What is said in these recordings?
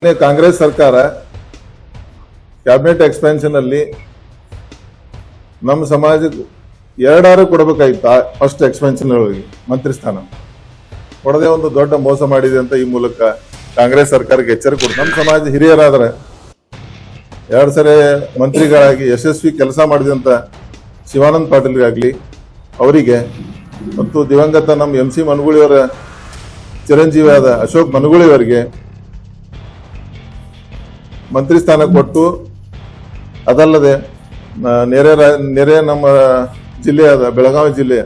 ಕಾಂಗ್ರೆಸ್ ಸರ್ಕಾರ cabinet expansion ಅಲ್ಲಿ ನಮ್ಮ ಸಮಾಜಕ್ಕೆ ಎರಡಾರು ಕೊಡಬೇಕಾಗಿತ್ತು. ಫಸ್ಟ್ ಎಕ್ಸ್ಪೆನ್ಷನ್ ಒಳಗೆ ಮಂತ್ರಿ ಸ್ಥಾನ ಕೊಡದೆ ಒಂದು ದೊಡ್ಡ ಮೋಸ ಮಾಡಿದೆ ಅಂತ ಈ ಮೂಲಕ ಕಾಂಗ್ರೆಸ್ ಸರ್ಕಾರಕ್ಕೆ ಎಚ್ಚರಿಕೆ ಕೊಡ್ತು. ನಮ್ಮ ಸಮಾಜ ಹಿರಿಯರಾದ್ರೆ 2 ಸರಿ ಮಂತ್ರಿಗಳಾಗಿ ಯಶಸ್ವಿ ಕೆಲಸ ಮಾಡಿದಂತ ಶಿವಾನಂದ ಪಾಟೀಲ್ಗಾಗ್ಲಿ ಅವರಿಗೆ ಮತ್ತು ದಿವಂಗತ ನಮ್ಮ MC ಮನಗೂಳಿಯವರ ಚಿರಂಜೀವಿಯಾದ ಅಶೋಕ್ ಮನಗೂಳಿಯವರಿಗೆ ಮಂತ್ರಿ ಸ್ಥಾನ ಕೊಟ್ಟು, ಅದಲ್ಲದೆ ನೆರೆ ನಮ್ಮ ಜಿಲ್ಲೆಯಾದ ಬೆಳಗಾವಿ ಜಿಲ್ಲೆಯ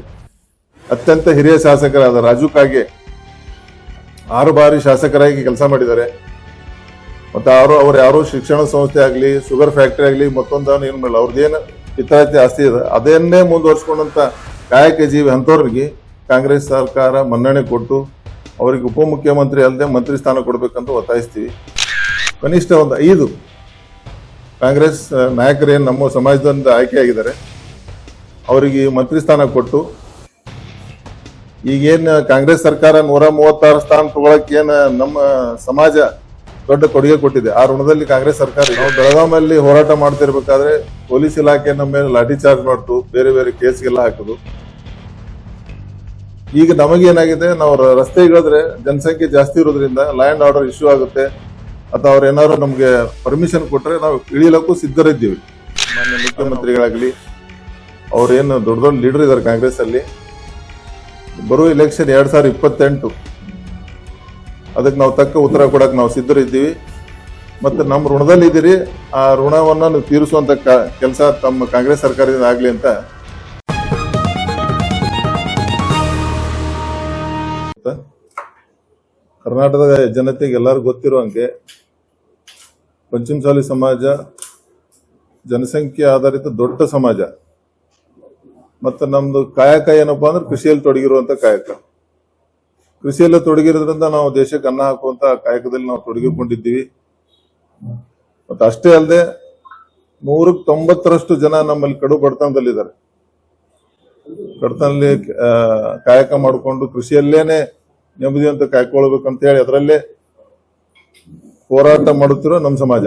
ಅತ್ಯಂತ ಹಿರಿಯ ಶಾಸಕರಾದ ರಾಜು ಕಾಗೆ 6 ಬಾರಿ ಶಾಸಕರಾಗಿ ಕೆಲಸ ಮಾಡಿದ್ದಾರೆ. ಮತ್ತೆ ಅವ್ರು ಯಾರು ಶಿಕ್ಷಣ ಸಂಸ್ಥೆ ಆಗಲಿ, ಶುಗರ್ ಫ್ಯಾಕ್ಟರಿ ಆಗಲಿ, ಮತ್ತೊಂದು ಏನು ಮಾಡಲ್ಲ, ಅವ್ರದ್ದೇನು ಇತರತೆ ಆಸ್ತಿ ಇದೆ ಅದನ್ನೇ ಮುಂದುವರ್ಸ್ಕೊಂಡಂತ ಕಾಯಕ ಜೀವಿ ಅಂತವ್ರಿಗೆ ಕಾಂಗ್ರೆಸ್ ಸರ್ಕಾರ ಮನ್ನಣೆ ಕೊಟ್ಟು ಅವರಿಗೆ ಉಪಮುಖ್ಯಮಂತ್ರಿ ಅಲ್ಲದೆ ಮಂತ್ರಿ ಸ್ಥಾನ ಕೊಡಬೇಕಂತ ಒತ್ತಾಯಿಸ್ತೀವಿ. ಕನಿಷ್ಠ ಒಂದು 5 ಕಾಂಗ್ರೆಸ್ ನಾಯಕರೇನು ನಮ್ಮ ಸಮಾಜದಿಂದ ಆಯ್ಕೆಯಾಗಿದ್ದಾರೆ ಅವರಿಗೆ ಮಂತ್ರಿ ಸ್ಥಾನ ಕೊಟ್ಟು, ಈಗೇನು ಕಾಂಗ್ರೆಸ್ ಸರ್ಕಾರ 136 ಸ್ಥಾನ ತಗೊಳಕ್ಕೆ ಏನು ನಮ್ಮ ಸಮಾಜ ದೊಡ್ಡ ಕೊಡುಗೆ ಕೊಟ್ಟಿದೆ, ಆ ಋಣದಲ್ಲಿ ಕಾಂಗ್ರೆಸ್ ಸರ್ಕಾರ ನಾವು ಬೆಳಗಾವಿಯಲ್ಲಿ ಹೋರಾಟ ಮಾಡ್ತಿರ್ಬೇಕಾದ್ರೆ ಪೊಲೀಸ್ ಇಲಾಖೆ ನಮ್ಮ ಮೇಲೆ ಲಾಠಿ ಚಾರ್ಜ್ ಮಾಡ್ತು, ಬೇರೆ ಬೇರೆ ಕೇಸ್ಗೆಲ್ಲ ಹಾಕುದು. ಈಗ ನಮಗೇನಾಗಿದೆ, ನಾವು ರಸ್ತೆ ಇಳಿದ್ರೆ ಜನಸಂಖ್ಯೆ ಜಾಸ್ತಿ ಇರೋದ್ರಿಂದ ಲಾ ಅಂಡ್ ಆರ್ಡರ್ ಇಶ್ಯೂ ಆಗುತ್ತೆ, ಅಥವಾ ಅವ್ರು ಏನಾದ್ರು ನಮ್ಗೆ ಪರ್ಮಿಷನ್ ಕೊಟ್ರೆ ನಾವು ಇಳಿಲಕ್ಕೂ ಸಿದ್ಧರಿದ್ದೀವಿ. ಮಾನ್ಯ ಮುಖ್ಯಮಂತ್ರಿಗಳಾಗ್ಲಿ, ಅವ್ರೇನು ದೊಡ್ಡ ದೊಡ್ಡ ಲೀಡರ್ ಇದ್ದಾರೆ ಕಾಂಗ್ರೆಸ್ ಅಲ್ಲಿ, ಬರುವ ಎಲೆಕ್ಷನ್ 2028 ಅದಕ್ಕೆ ನಾವು ತಕ್ಕ ಉತ್ತರ ಕೊಡಕ್ಕೆ ನಾವು ಸಿದ್ಧರಿದ್ದೀವಿ. ಮತ್ತೆ ನಮ್ಮ ಋಣದಲ್ಲಿ ಇದ್ದೀರಿ, ಆ ಋಣವನ್ನು ನೀವು ತೀರಿಸುವಂತ ಕೆಲಸ ತಮ್ಮ ಕಾಂಗ್ರೆಸ್ ಸರ್ಕಾರದಿಂದ ಆಗ್ಲಿ ಅಂತ ಕರ್ನಾಟಕದ ಜನತೆಗೆ ಎಲ್ಲರಿಗೂ ಗೊತ್ತಿರುವಂಗೆ ಪಂಚಮಸಾಲಿ ಸಮಾಜ ಜನಸಂಖ್ಯೆ ಆಧಾರಿತ ದೊಡ್ಡ ಸಮಾಜ. ಮತ್ತು ನಮ್ದು ಕಾಯಕ ಏನಪ್ಪಾ ಅಂದ್ರೆ ಕೃಷಿಯಲ್ಲಿ ತೊಡಗಿರುವಂತ ಕಾಯಕ. ಕೃಷಿಯಲ್ಲಿ ತೊಡಗಿರೋದ್ರಿಂದ ನಾವು ದೇಶಕ್ಕೆ ಅನ್ನ ಹಾಕುವಂತ ಕಾಯಕದಲ್ಲಿ ನಾವು ತೊಡಗಿಕೊಂಡಿದ್ದೀವಿ. ಮತ್ತೆ ಅಷ್ಟೇ ಅಲ್ಲದೆ 190ರಷ್ಟು ಜನ ನಮ್ಮಲ್ಲಿ ಕಡು ಬಡತನದಲ್ಲಿದ್ದಾರೆ. ಬಡತನದಲ್ಲಿ ಕಾಯಕ ಮಾಡಿಕೊಂಡು ಕೃಷಿಯಲ್ಲೇನೆ ನೆಮ್ಮದಿ ಅಂತ ಕಾಯ್ಕೊಳ್ಬೇಕಂತ ಹೇಳಿ ಅದರಲ್ಲೇ ಹೋರಾಟ ಮಾಡುತ್ತಿರೋ ನಮ್ಮ ಸಮಾಜ.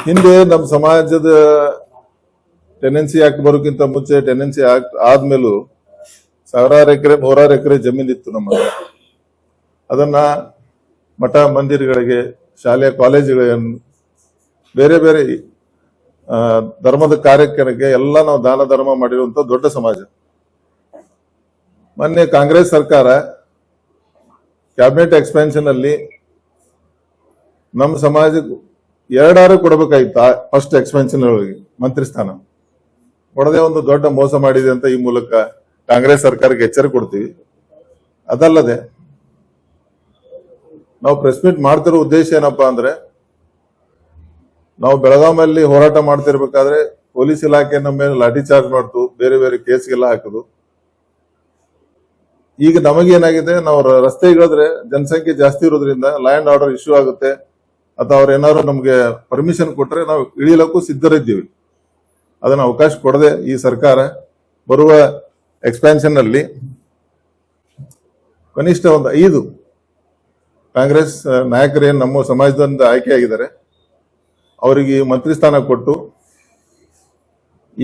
ಹಿಂದೆ ನಮ್ಮ ಸಮಾಜದ ಟೆನೆನ್ಸಿ ಆಕ್ಟ್ ಬರೋಕ್ಕಿಂತ ಮುಂಚೆ ಟೆನೆನ್ಸಿ ಆಕ್ಟ್ ಆದ್ಮೇಲೂ 1000 ಎಕರೆ 100 ಎಕರೆ ಜಮೀನಿತ್ತು ನಮ್ಮ. ಅದನ್ನ ಮಠ ಮಂದಿರಗಳಿಗೆ, ಶಾಲೆ ಕಾಲೇಜುಗಳಿಗೆ, ಬೇರೆ ಬೇರೆ ಧರ್ಮದ ಕಾರ್ಯಕ್ರಮಕ್ಕೆ ಎಲ್ಲ ನಾವು ದಾನ ಧರ್ಮ ಮಾಡಿರುವಂತ ದೊಡ್ಡ ಸಮಾಜ. ಮೊನ್ನೆ ಕಾಂಗ್ರೆಸ್ ಸರ್ಕಾರ ಕ್ಯಾಬಿನೆಟ್ ಎಕ್ಸ್ಪೆನ್ಷನ್ ಅಲ್ಲಿ ನಮ್ಮ ಸಮಾಜಕ್ಕೆ ಎರಡಾರು ಕೊಡಬೇಕಾಗಿತ್ತು. ಫಸ್ಟ್ ಎಕ್ಸ್ಪೆನ್ಷನ್ ಒಳಗೆ ಮಂತ್ರಿ ಸ್ಥಾನ ಕೊಡದೆ ಒಂದು ದೊಡ್ಡ ಮೋಸ ಮಾಡಿದೆ ಅಂತ ಈ ಮೂಲಕ ಕಾಂಗ್ರೆಸ್ ಸರ್ಕಾರಕ್ಕೆ ಎಚ್ಚರಿಕೆ ಕೊಡ್ತೀವಿ. ಅದಲ್ಲದೆ ನಾವು ಪ್ರೆಸ್ ಮೀಟ್ ಮಾಡ್ತಿರೋ ಉದ್ದೇಶ ಏನಪ್ಪಾ ಅಂದ್ರೆ, ನಾವು ಬೆಳಗಾವಿಯಲ್ಲಿ ಹೋರಾಟ ಮಾಡ್ತಿರ್ಬೇಕಾದ್ರೆ ಪೊಲೀಸ್ ಇಲಾಖೆ ನಮ್ಮ ಮೇಲೆ ಲಾಠಿ ಚಾರ್ಜ್ ಮಾಡ್ತು, ಬೇರೆ ಬೇರೆ ಕೇಸ್ಗೆಲ್ಲ ಹಾಕುದು. ಈಗ ನಮಗೇನಾಗಿದೆ, ನಾವು ರಸ್ತೆ ಇಳಿದ್ರೆ ಜನಸಂಖ್ಯೆ ಜಾಸ್ತಿ ಇರೋದ್ರಿಂದ ಲಾ ಅಂಡ್ ಆರ್ಡರ್ ಇಶ್ಯೂ ಆಗುತ್ತೆ, ಅಥವಾ ಅವ್ರು ಏನಾದ್ರು ನಮ್ಗೆ ಪರ್ಮಿಷನ್ ಕೊಟ್ರೆ ನಾವು ಇಳಿಲಕ್ಕೂ ಸಿದ್ಧರಿದ್ದೀವಿ. ಅದನ್ನ ಅವಕಾಶ ಕೊಡದೆ ಈ ಸರ್ಕಾರ ಬರುವ ಎಕ್ಸ್ಪ್ಯಾನ್ಷನ್ ಅಲ್ಲಿ ಕನಿಷ್ಠ ಒಂದು 5 ಕಾಂಗ್ರೆಸ್ ನಾಯಕರೇನು ನಮ್ಮ ಸಮಾಜದಿಂದ ಆಯ್ಕೆಯಾಗಿದ್ದಾರೆ ಅವರಿಗೆ ಮಂತ್ರಿ ಸ್ಥಾನ ಕೊಟ್ಟು,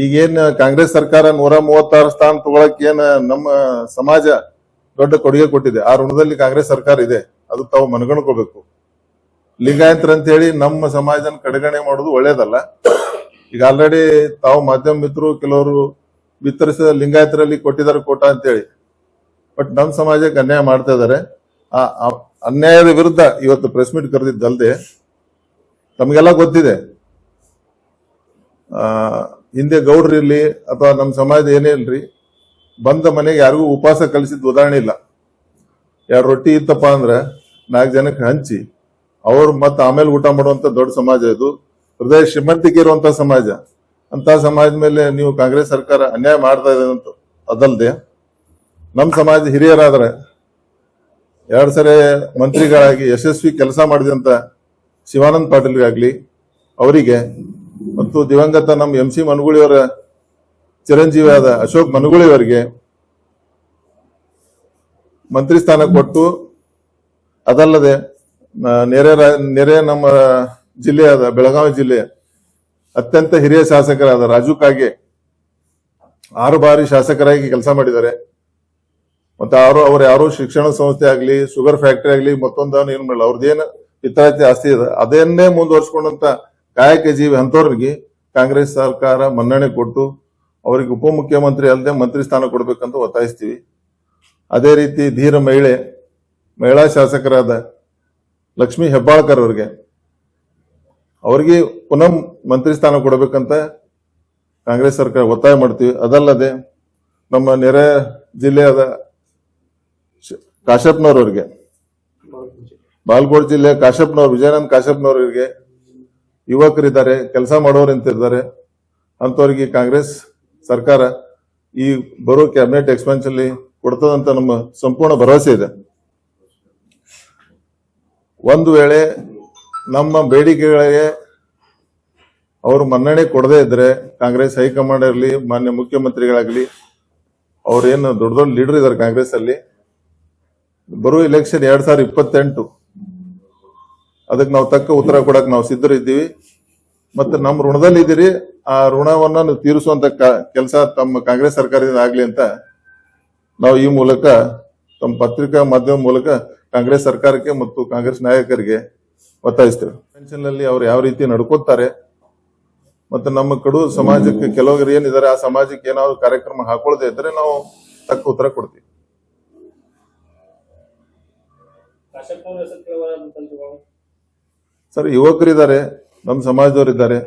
ಈಗೇನು ಕಾಂಗ್ರೆಸ್ ಸರ್ಕಾರ 136 ಸ್ಥಾನ ತಗೊಳಕ್ಕೆ ಏನು ನಮ್ಮ ಸಮಾಜ ದೊಡ್ಡ ಕೊಡುಗೆ ಕೊಟ್ಟಿದೆ, ಆ ಋಣದಲ್ಲಿ ಕಾಂಗ್ರೆಸ್ ಸರ್ಕಾರ ಇದೆ, ಅದು ತಾವು ಮನಗಣ್ಕೋಬೇಕು. ಲಿಂಗಾಯತರ ಅಂತ ಹೇಳಿ ನಮ್ಮ ಸಮಾಜನ ಕಡೆಗಣೆ ಮಾಡೋದು ಒಳ್ಳೇದಲ್ಲ. ಈಗ ಆಲ್ರೆಡಿ ತಾವು ಮಾಧ್ಯಮ ಮಿತ್ರರು ಕೆಲವರು ವಿತರಿಸಿದ ಲಿಂಗಾಯತರಲ್ಲಿ ಕೊಟ್ಟಿದ್ದಾರೆ ಕೋಟ ಅಂತೇಳಿ, ಬಟ್ ನಮ್ಮ ಸಮಾಜಕ್ಕೆ ಅನ್ಯಾಯ ಮಾಡ್ತಾ ಇದ್ದಾರೆ. ಆ ಅನ್ಯಾಯದ ವಿರುದ್ಧ ಇವತ್ತು ಪ್ರೆಸ್ ಮೀಟ್ ಕರೆದಿದ್ದಲ್ದೆ, ತಮಗೆಲ್ಲ ಗೊತ್ತಿದೆ ಹಿಂದೆ ಗೌಡ್ರಿರ್ಲಿ ಅಥವಾ ನಮ್ಮ ಸಮಾಜ ಏನೇ ಇಲ್ರಿ, ಬಂದ ಮನೆಗೆ ಯಾರಿಗೂ ಉಪವಾಸ ಕಲಿಸಿದ ಉದಾಹರಣೆ ಇಲ್ಲ. 2 ರೊಟ್ಟಿ ಇತ್ತಪ್ಪ ಅಂದ್ರೆ 4 ಜನಕ್ಕೆ ಹಂಚಿ ಅವ್ರು ಮತ್ತೆ ಆಮೇಲೆ ಊಟ ಮಾಡುವಂತ ದೊಡ್ಡ ಸಮಾಜ ಇದು. ಹೃದಯ ಶ್ರೀಮಂತಿಕೆ ಇರುವಂತ ಸಮಾಜ. ಅಂತ ಸಮಾಜ ಮೇಲೆ ನೀವು ಕಾಂಗ್ರೆಸ್ ಸರ್ಕಾರ ಅನ್ಯಾಯ ಮಾಡ್ತಾ ಇದೆ ಅಂತ. ಅದಲ್ಲದೆ ನಮ್ಮ ಸಮಾಜ ಹಿರಿಯರಾದ್ರೆ 2 ಸರಿ ಮಂತ್ರಿಗಳಾಗಿ ಯಶಸ್ವಿ ಕೆಲಸ ಮಾಡಿದಂತ ಶಿವಾನಂದ ಪಾಟೀಲ್ಗಾಗ್ಲಿ ಅವರಿಗೆ ಮತ್ತು ದಿವಂಗತ ನಮ್ಮ MC ಮನಗೂಳಿಯವರ ಚಿರಂಜೀವಿಯಾದ ಅಶೋಕ್ ಮನಗೂಳಿಯವರಿಗೆ ಮಂತ್ರಿ ಸ್ಥಾನ ಕೊಟ್ಟು, ಅದಲ್ಲದೆ ನೆರೆ ನಮ್ಮ ಜಿಲ್ಲೆಯಾದ ಬೆಳಗಾವಿ ಜಿಲ್ಲೆಯ ಅತ್ಯಂತ ಹಿರಿಯ ಶಾಸಕರಾದ ರಾಜು ಕಾಗೆ 6 ಬಾರಿ ಶಾಸಕರಾಗಿ ಕೆಲಸ ಮಾಡಿದ್ದಾರೆ. ಮತ್ತೆ ಅವ್ರು ಯಾರು ಶಿಕ್ಷಣ ಸಂಸ್ಥೆ ಆಗ್ಲಿ, ಶುಗರ್ ಫ್ಯಾಕ್ಟರಿ ಆಗ್ಲಿ, ಮತ್ತೊಂದು ಏನ್ ಮಾಡಲ್ಲ. ಅವ್ರದ್ದೇನು ಇತರತೆ ಆಸ್ತಿ ಇದೆ ಅದನ್ನೇ ಮುಂದುವರ್ಸ್ಕೊಂಡಂತ ಕಾಯಕ ಜೀವಿ ಅಂತವ್ರಿಗೆ ಕಾಂಗ್ರೆಸ್ ಸರ್ಕಾರ ಮನ್ನಣೆ ಕೊಟ್ಟು ಅವರಿಗೆ ಉಪಮುಖ್ಯಮಂತ್ರಿ ಅಲ್ಲದೆ ಮಂತ್ರಿ ಸ್ಥಾನ ಕೊಡ್ಬೇಕಂತ ಒತ್ತಾಯಿಸ್ತೀವಿ. ಅದೇ ರೀತಿ ಧೀರ ಮಹಿಳಾ ಶಾಸಕರಾದ ಲಕ್ಷ್ಮೀ ಹೆಬ್ಬಾಳ್ಕರ್ ಅವ್ರಿಗೆ ಪುನಃ ಮಂತ್ರಿ ಸ್ಥಾನ ಕೊಡಬೇಕಂತ ಕಾಂಗ್ರೆಸ್ ಸರ್ಕಾರ ಒತ್ತಾಯ ಮಾಡ್ತೀವಿ. ಅದಲ್ಲದೆ ನಮ್ಮ ನೆರೆ ಜಿಲ್ಲೆಯಾದ ಕಾಶಪ್ಪನವ್ರವ್ರಿಗೆ, ಬಾಗಲಕೋಟೆ ಜಿಲ್ಲೆ ವಿಜಯಾನಂದ್ ಕಾಶಪ್ಪನವ್ರಿಗೆ ಯುವಕರಿದ್ದಾರೆ, ಕೆಲಸ ಮಾಡೋರು ಅಂತಿದ್ದಾರೆ. ಅಂತವ್ರಿಗೆ ಕಾಂಗ್ರೆಸ್ ಸರ್ಕಾರ ಈ ಬರೋ ಕ್ಯಾಬಿನೆಟ್ ಎಕ್ಸ್ಪಾನ್ಷನ್ ಅಲ್ಲಿ ಕೊಡ್ತದಂತ ನಮ್ಮ ಸಂಪೂರ್ಣ ಭರವಸೆ ಇದೆ. ಒಂದು ವೇಳೆ ನಮ್ಮ ಬೇಡಿಕೆಗಳಿಗೆ ಅವರು ಮನ್ನಣೆ ಕೊಡದೇ ಇದ್ರೆ ಕಾಂಗ್ರೆಸ್ ಹೈಕಮಾಂಡ್ ಇರಲಿ, ಮಾನ್ಯ ಮುಖ್ಯಮಂತ್ರಿಗಳಾಗ್ಲಿ, ಅವ್ರೇನು ದೊಡ್ಡ ದೊಡ್ಡ ಲೀಡರ್ ಇದ್ದಾರೆ ಕಾಂಗ್ರೆಸ್ ಅಲ್ಲಿ, ಬರೋ ಎಲೆಕ್ಷನ್ 2028 ಅದಕ್ಕೆ ನಾವು ತಕ್ಕ ಉತ್ತರ ಕೊಡಕ್ ನಾವು ಸಿದ್ಧರಿದ್ದೀವಿ. ಮತ್ತೆ ನಮ್ಮ ಋಣದಲ್ಲಿ ಇದ್ದೀರಿ, ಆ ಋಣವನ್ನ ನೀವು ತೀರಿಸುವಂತ ಕೆಲಸ ತಮ್ಮ ಕಾಂಗ್ರೆಸ್ ಸರ್ಕಾರದಿಂದ ಆಗ್ಲಿ ಅಂತ ನಾವು ಈ ಮೂಲಕ ತಮ್ಮ ಪತ್ರಿಕಾ ಮಾಧ್ಯಮ ಮೂಲಕ ಕಾಂಗ್ರೆಸ್ ಸರ್ಕಾರಕ್ಕೆ ಮತ್ತು ಕಾಂಗ್ರೆಸ್ ನಾಯಕರಿಗೆ ಒತ್ತಾಯಿಸ್ತೇವೆ. ಪೆನ್ಷನ್ನಲ್ಲಿ ಅವ್ರು ಯಾವ ರೀತಿ ನಡ್ಕೋತಾರೆ, ಮತ್ತೆ ನಮ್ಮ ಕಡು ಸಮಾಜಕ್ಕೆ ಕೆಲವರು ಏನಿದ್ದಾರೆ ಆ ಸಮಾಜಕ್ಕೆ ಏನಾದ್ರು ಕಾರ್ಯಕ್ರಮ ಹಾಕೊಳ್ಳದೆ ಇದ್ರೆ ನಾವು ತಕ್ಕ ಉತ್ತರ ಕೊಡ್ತೀವಿ. ಸರ್, ಯುವಕರಿದ್ದಾರೆ, ನಮ್ಮ ಸಮಾಜದವರಿದ್ದಾರೆ,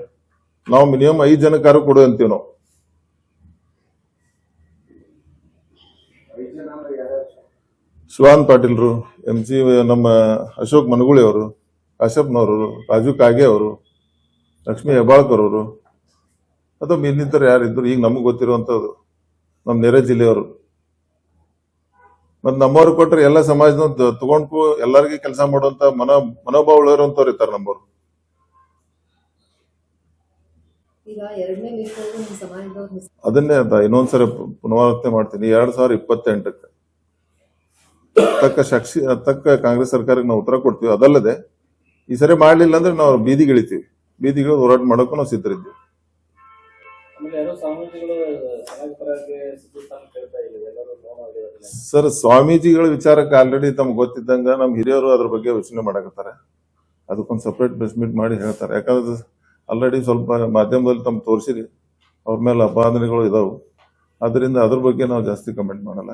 ನಾವು ಮಿನಿಮಮ್ 5 ಜನಕ್ಕಾರು ಕೊಡು ಅಂತೀವಿ ನಾವು. ಶಿವಾನಂದ ಪಾಟೀಲ್ರು, MC ನಮ್ಮ ಅಶೋಕ್ ಮನಗುಳಿ ಅವರು, ಕಾಶಪ್ಪನವರು, ರಾಜು ಕಾಗೆ ಅವರು, ಲಕ್ಷ್ಮೀ ಹೆಬ್ಬಾಳ್ಕರ್ ಅವರು, ಅಥವಾ ಇನ್ನಿತರ ಯಾರಿದ್ರು ಈಗ ನಮಗೆ ಗೊತ್ತಿರುವಂತದ್ದು ನಮ್ಮ ನೆರೆ ಜಿಲ್ಲೆಯವರು. ಮತ್ ನಮ್ಮವ್ರು ಕೊಟ್ರೆ ಎಲ್ಲ ಸಮಾಜದ ತಗೊಂಡು ಎಲ್ಲರಿಗೂ ಕೆಲಸ ಮಾಡುವಂತ ಮನೋಭಾವ ಇರುವಂತವ್ರು ಇರ್ತಾರೆ ನಮ್ಮವ್ರು. ಅದನ್ನೇ ಇನ್ನೊಂದ್ಸರಿ ಪುನರಾವರ್ತನೆ ಮಾಡ್ತೀನಿ. 2028 ತಕ್ಕ ಕಾಂಗ್ರೆಸ್ ಸರ್ಕಾರಕ್ಕೆ ನಾವು ಉತ್ತರ ಕೊಡ್ತೀವಿ. ಅದಲ್ಲದೆ ಈ ಸರಿ ಮಾಡ್ಲಿಲ್ಲ ಅಂದ್ರೆ ನಾವು ಬೀದಿಗಿಳಿತೀವಿ. ಬೀದಿಗಿಳಿದು ಹೋರಾಟ ಮಾಡೋಕ್ಕೂ ನಾವು ಸಿದ್ಧರಿದ್ದೀವಿ. ಸರ್, ಸ್ವಾಮೀಜಿಗಳ ವಿಚಾರಕ್ಕೆ ಆಲ್ರೆಡಿ ತಮ್ಗೆ ಗೊತ್ತಿದ್ದಂಗ ನಮ್ ಹಿರಿಯರು ಅದ್ರ ಬಗ್ಗೆ ಯೋಚನೆ ಮಾಡಕತ್ತಾರೆ. ಅದಕ್ಕೊಂದು ಸಪರೇಟ್ ಪ್ರೆಸ್ ಮೀಟ್ ಮಾಡಿ ಹೇಳ್ತಾರೆ. ಯಾಕಂದ್ರೆ ಆಲ್ರೆಡಿ ಸ್ವಲ್ಪ ಮಾಧ್ಯಮದಲ್ಲಿ ತಮ್ಮ ತೋರಿಸಿರಿ, ಅವ್ರ ಮೇಲೆ ಅಪಾದನೆಗಳು ಇದಾವು. ಅದರಿಂದ ಅದ್ರ ಬಗ್ಗೆ ನಾವು ಜಾಸ್ತಿ ಕಮೆಂಟ್ ಮಾಡಲ್ಲ.